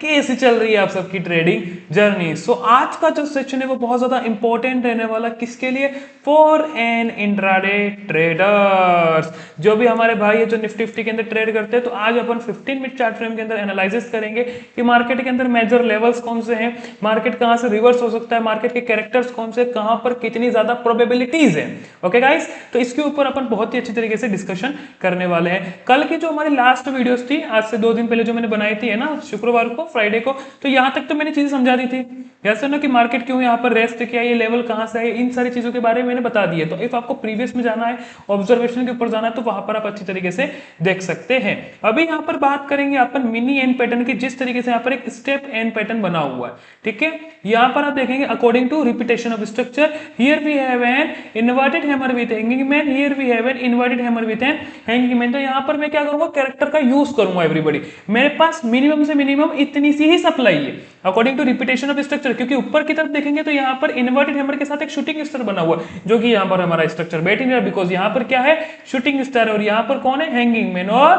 कैसी चल रही है आप सबकी ट्रेडिंग जर्नी। सो आज का जो सेशन है वो बहुत ज्यादा इंपॉर्टेंट रहने वाला, किसके लिए? For an intraday traders. जो भी हमारे भाई है जो निफ्टी फिफ्टी के अंदर ट्रेड करते हैं, तो आज अपन 15 मिनट चार्ट फ्रेम के अंदर एनालिसिस करेंगे कि मार्केट के अंदर मेजर लेवल्स कौन से हैं, मार्केट कहां से रिवर्स हो सकता है, मार्केट के कैरेक्टर्स कौन से, कहां पर कितनी ज्यादा प्रोबेबिलिटीज है। ओके गाइस, तो इसके ऊपर अपन बहुत ही अच्छी तरीके से डिस्कशन करने वाले हैं। कल की जो हमारी लास्ट वीडियोस थी, आज से 2 दिन पहले जो मैंने बनाई थी है ना, शुक्रवार को, फ्राइडे को, तो यहां तक तो मैंने चीजें समझा दी थी, जैसे ना कि मार्केट क्यों यहाँ पर रेस्ट किया, ये लेवल कहां से है, इन सारी चीजों के बारे में मैंने बता दिए। तो इफ आपको प्रीवियस में जाना है, ऑब्जर्वेशन के ऊपर जाना है, तो वहां पर आप अच्छी तरीके से देख सकते हैं। अभी यहाँ पर बात करेंगे अपन मिनी एन पैटर्न की, जिस तरीके से यहाँ पर एक स्टेप एन पैटर्न बना हुआ है। ठीक है, यहाँ पर आप देखेंगे according to repetition of structure, here we have an inverted hammer with hanging man, here we have an inverted hammer with an hanging man. तो यहाँ पर मैं क्या करूंगा, कैरेक्टर का यूज करूंगा एवरीबॉडी। मेरे पास मिनिमम से मिनिमम इतनी सी ही सप्लाई है according to repetition of structure, क्योंकि ऊपर की तरफ देखेंगे तो यहाँ पर इन्वर्टेड हैमर के साथ एक शूटिंग स्टार बना हुआ है, जो कि यहाँ पर हमारा स्ट्रक्चर बैठ नहीं रहा, बिकॉज यहाँ पर क्या है, शूटिंग स्टार, और यहाँ पर कौन है, हैंगिंग मैन, और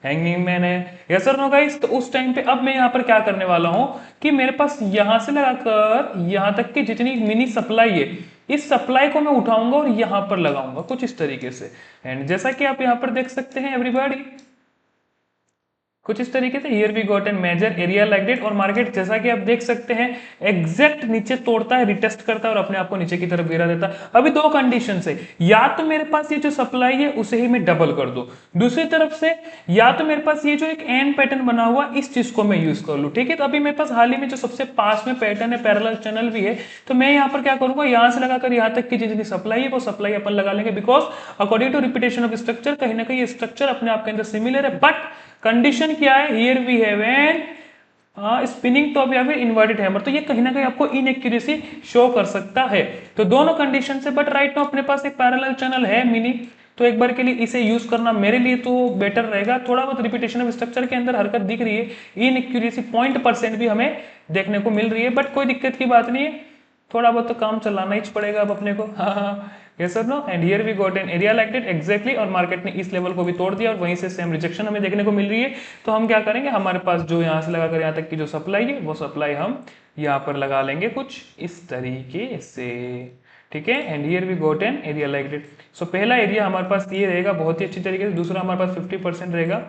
हैंगिंग मैन है। यस और नो गाइस? तो उस टाइम पे अब मैं यहाँ पर क्या करने वाला हूं कि मेरे पास यहां से लगाकर यहां तक की जितनी मिनी सप्लाई है, इस सप्लाई को मैं उठाऊंगा और यहां पर लगाऊंगा कुछ इस तरीके से। एंड जैसा कि आप यहां पर देख सकते हैं एवरीबॉडी, कुछ इस तरीके से, here we got an major area like that, और मार्केट जैसा कि आप देख सकते हैं एग्जैक्ट नीचे तोड़ता है, रिटेस्ट करता है और अपने आप को नीचे की तरफ गिरा देता है। अभी दो कंडीशन है, या तो मेरे पास ये जो सप्लाई है उसे ही मैं डबल कर दूं, दूसरी तरफ से या तो मेरे पास ये जो एक एन पैटर्न बना हुआ इस चीज को मैं यूज कर लूं। ठीक है, तो अभी मेरे पास हाल ही में जो सबसे पास में पैटर्न है, पैरेलल चैनल भी है, तो मैं यहाँ पर क्या करूंगा, यहां से लगाकर यहां तक की जितनी सप्लाई है वो सप्लाई अपन लगा लेंगे, because according to repetition of structure कहीं ना कहीं स्ट्रक्चर अपने आप के अंदर सिमिलर है। बट कंडीशन क्या है, here we have an spinning top या फिर इन्वर्टेड हैमर, तो ये कहीं ना कहीं आपको इनएक्यूरेसी शो कर सकता है। तो दोनों कंडीशन से, बट राइट नाउ अपने पास एक पैरेलल चैनल है मिनी, तो एक बार के लिए इसे यूज करना मेरे लिए तो बेटर रहेगा। थोड़ा बहुत रिपीटेशन ऑफ स्ट्रक्चर के अंदर हरकत दिख रही है, इनएक्यूरेसी 0% भी हमें देखने को मिल रही है, बट कोई दिक्कत की बात नहीं है, थोड़ा बहुत तो काम चलाना ही पड़ेगा अब अपने को। हाँ, यस और no? And here we got an area like that exactly, और मार्केट ने इस लेवल को भी तोड़ दिया और वहीं से सेम रिजेक्शन हमें देखने को मिल रही है। तो हम क्या करेंगे, हमारे पास जो यहाँ से लगाकर यहाँ तक की जो सप्लाई है वो सप्लाई हम यहाँ पर लगा लेंगे कुछ इस तरीके से। ठीक है, and here we got an area like that. So पहला एरिया हमारे पास ये रहेगा बहुत ही अच्छी तरीके से, दूसरा हमारे पास 50% रहेगा।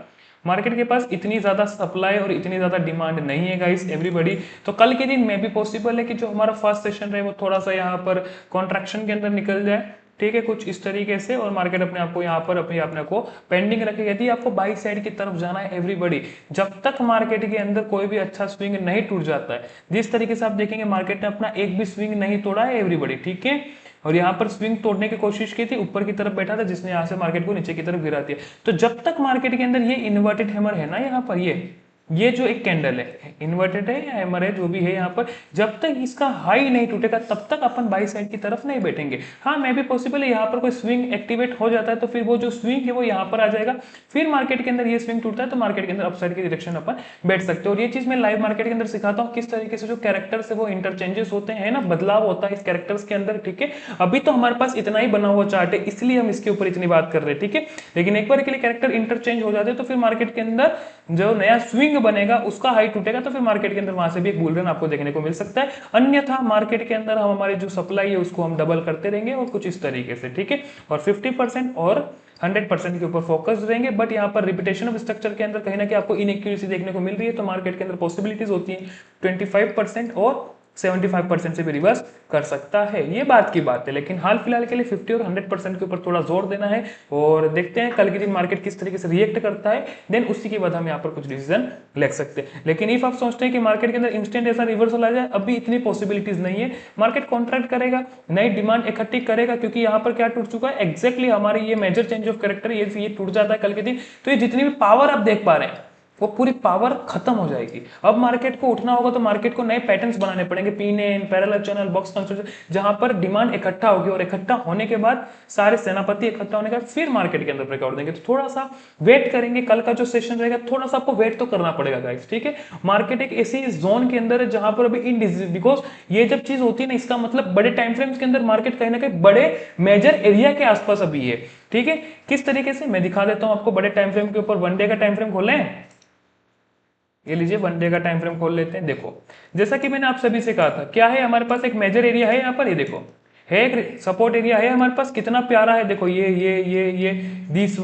मार्केट के पास इतनी ज्यादा सप्लाई और इतनी ज्यादा डिमांड नहीं है गाइस एवरीबॉडी, तो कल के दिन में भी पॉसिबल है कि जो हमारा फर्स्ट सेशन रहे वो थोड़ा सा यहाँ पर कॉन्ट्रैक्शन के अंदर निकल जाए। ठीक है, कुछ इस तरीके से, और मार्केट अपने आप को यहाँ पर अपने को पेंडिंग रखे। यदि आपको बाई साइड की तरफ जाना है एवरीबॉडी, जब तक मार्केट के अंदर कोई भी अच्छा स्विंग नहीं टूट जाता है, जिस तरीके से आप देखेंगे मार्केट ने अपना एक भी स्विंग नहीं तोड़ा है एवरीबॉडी। ठीक है, और यहाँ पर स्विंग तोड़ने की कोशिश की थी, ऊपर की तरफ बैठा था, जिसने यहाँ से मार्केट को नीचे की तरफ गिरा दिया। तो जब तक मार्केट के अंदर ये इन्वर्टेड हैमर है ना, यहाँ पर ये जो एक कैंडल है, इन्वर्टेड है या हैमर है जो भी है यहाँ पर, जब तक इसका हाई नहीं टूटेगा तब तक अपन बाई साइड की तरफ नहीं बैठेंगे। हाँ, मैं भी पॉसिबल है यहाँ पर कोई स्विंग एक्टिवेट हो जाता है तो फिर वो जो स्विंग है वो यहाँ पर आ जाएगा, फिर मार्केट के अंदर ये स्विंग टूटता है तो मार्केट के अंदर अपसाइड की डायरेक्शन अपन बैठ सकते हैं। और ये चीज मैं लाइव मार्केट के अंदर सिखाता हूँ किस तरीके से जो कैरेक्टर्स है वो इंटरचेंजेस होते हैं ना, बदलाव होता है इस कैरेक्टर्स के अंदर। ठीक है, अभी तो हमारे पास इतना ही बना हुआ चार्ट है, इसलिए हम इसके ऊपर इतनी बात कर रहे हैं। ठीक है, लेकिन एक बार के लिए कैरेक्टर इंटरचेंज हो जाते हैं तो फिर मार्केट के अंदर जो नया स्विंग बनेगा उसका हाई टूटेगा, तो फिर मार्केट के अंदर वहां से भी एक बुल रन आपको देखने को मिल सकता है। अन्यथा मार्केट के अंदर हम हमारी जो सप्लाई है उसको हम डबल करते रहेंगे और कुछ इस तरीके से। ठीक है, और 50% और 100% के ऊपर फोकस रहेंगे। बट यहाँ पर रिपीटेशन ऑफ स्ट्रक्चर के अंदर कहीं ना कहीं आपको इनएक्यूरेसी देखने को मिल रही है, तो मार्केट के अंदर पॉसिबिलिटीज होती है 25% और 75% से भी रिवर्स कर सकता है, ये बात की बात है। लेकिन हाल फिलहाल के लिए 50 और 100% के ऊपर थोड़ा जोर देना है, और देखते हैं कल के दिन मार्केट किस तरीके से रिएक्ट करता है, देन उसी के बाद हम यहाँ पर कुछ डिसीजन ले सकते हैं। लेकिन इफ आप सोचते हैं कि मार्केट के अंदर इंस्टेंट ऐसा रिवर्सल आ जाए, अभी इतनी पॉसिबिलिटीज नहीं है। मार्केट कॉन्ट्रैक्ट करेगा, नई डिमांड इकट्ठी करेगा, क्योंकि यहाँ पर क्या टूट चुका है एग्जैक्टली हमारी ये मेजर चेंज ऑफ कैरेक्टर, ये टूट जाता है कल के दिन, तो ये जितनी भी पावर आप देख पा रहे हैं वो पूरी पावर खत्म हो जाएगी। अब मार्केट को उठना होगा तो मार्केट को नए पैटर्न्स बनाने पड़ेंगे, पीने पैरेलल चैनल, बॉक्स कंस्ट्रक्शन, जहां पर डिमांड इकट्ठा होगी, और इकट्ठा होने के बाद सारे सेनापति इकट्ठा होने के बाद फिर मार्केट के अंदर ब्रेकआउट देंगे। तो थोड़ा सा वेट करेंगे, कल का जो सेशन रहेगा थोड़ा सा आपको वेट तो करना पड़ेगा गाइस। ठीक है, मार्केट एक ऐसी जोन के अंदर है जहां पर अभी इनडिसीजन, बिकॉज ये जब चीज होती है ना, इसका मतलब बड़े टाइम फ्रेम्स के अंदर मार्केट कहीं ना कहीं बड़े मेजर एरिया के आसपास अभी है। ठीक है, किस तरीके से मैं दिखा देता हूं आपको बड़े टाइम फ्रेम के ऊपर। 1 डे का टाइम फ्रेम खोलें, ये लीजिए 1 डे का टाइम फ्रेम खोल लेते हैं। देखो जैसा कि मैंने आप सभी से कहा था, क्या है हमारे पास एक मेजर एरिया है यहाँ पर, ये देखो है एक सपोर्ट एरिया है हमारे पास, कितना प्यारा है देखो, ये this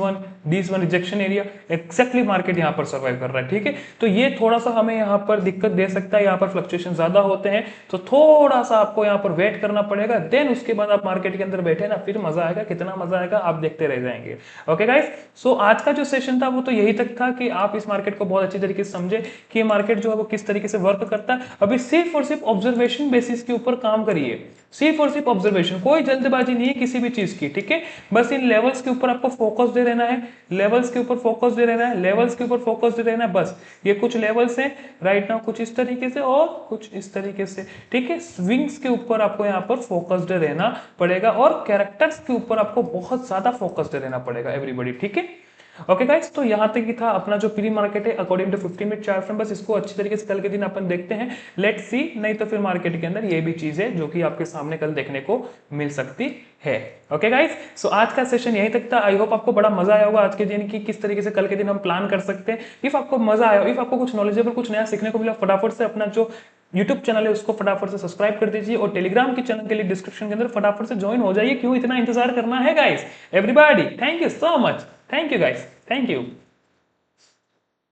one rejection area, exactly market यहाँ पर सर्वाइव कर रहा है। ठीक है, तो ये थोड़ा सा हमें यहाँ पर दिक्कत दे सकता है, यहाँ पर फ्लक्चुएशन ज्यादा होते हैं, तो थोड़ा सा आपको यहाँ पर वेट करना पड़ेगा। देन उसके बाद आप मार्केट के अंदर बैठे ना, फिर मजा आएगा, कितना मजा आएगा आप देखते रह जाएंगे। ओके गाइस, सो आज का जो सेशन था वो तो यही तक था कि आप इस मार्केट को बहुत अच्छी तरीके से समझे कि ये मार्केट जो है वो किस तरीके से वर्क करता है। अभी सिर्फ और सिर्फ ऑब्जर्वेशन बेसिस के ऊपर काम करिए, सिर्फ और सिर्फ ऑब्जर्वेशन, कोई जल्दबाजी नहीं है किसी भी चीज की। ठीक है, बस इन लेवल्स के ऊपर आपको फोकस दे रहना है, लेवल्स के ऊपर फोकस दे रहना है, लेवल्स के ऊपर फोकस दे रहना है। बस ये कुछ लेवल्स हैं राइट नाउ, कुछ इस तरीके से और कुछ इस तरीके से। ठीक है, स्विंग्स के ऊपर आपको यहाँ पर फोकस दे रहना पड़ेगा और कैरेक्टर्स के ऊपर आपको बहुत ज्यादा फोकस दे रहना पड़ेगा एवरीबॉडी। ठीक है, ओके गाइस, तो यहाँ तक ही था अपना जो प्री मार्केट है according to 15 minute chart frame. बस इसको अच्छी तरीके से कल के दिन अपन देखते हैं, लेट्स सी, नहीं तो फिर मार्केट के अंदर ये भी चीज है जो कि आपके सामने कल देखने को मिल सकती है। ओके गाइस, सो आज का सेशन यहीं तक था। आई होप आपको बड़ा मजा आया होगा आज के दिन की किस तरीके से कल के दिन हम प्लान कर सकते हैं। इफ आपको मजा आया, इफ आपको कुछ नॉलेजेबल, कुछ नया सीखने को मिला, फटाफट से अपना जो यूट्यूब चैनल है उसको फटाफट से सब्सक्राइब कर दीजिए और टेलीग्राम के चैनल के लिए डिस्क्रिप्शन के अंदर फटाफट से ज्वाइन हो जाइए। क्यों इतना इंतजार करना है guys, everybody, thank you so much, thank you guys, thank you.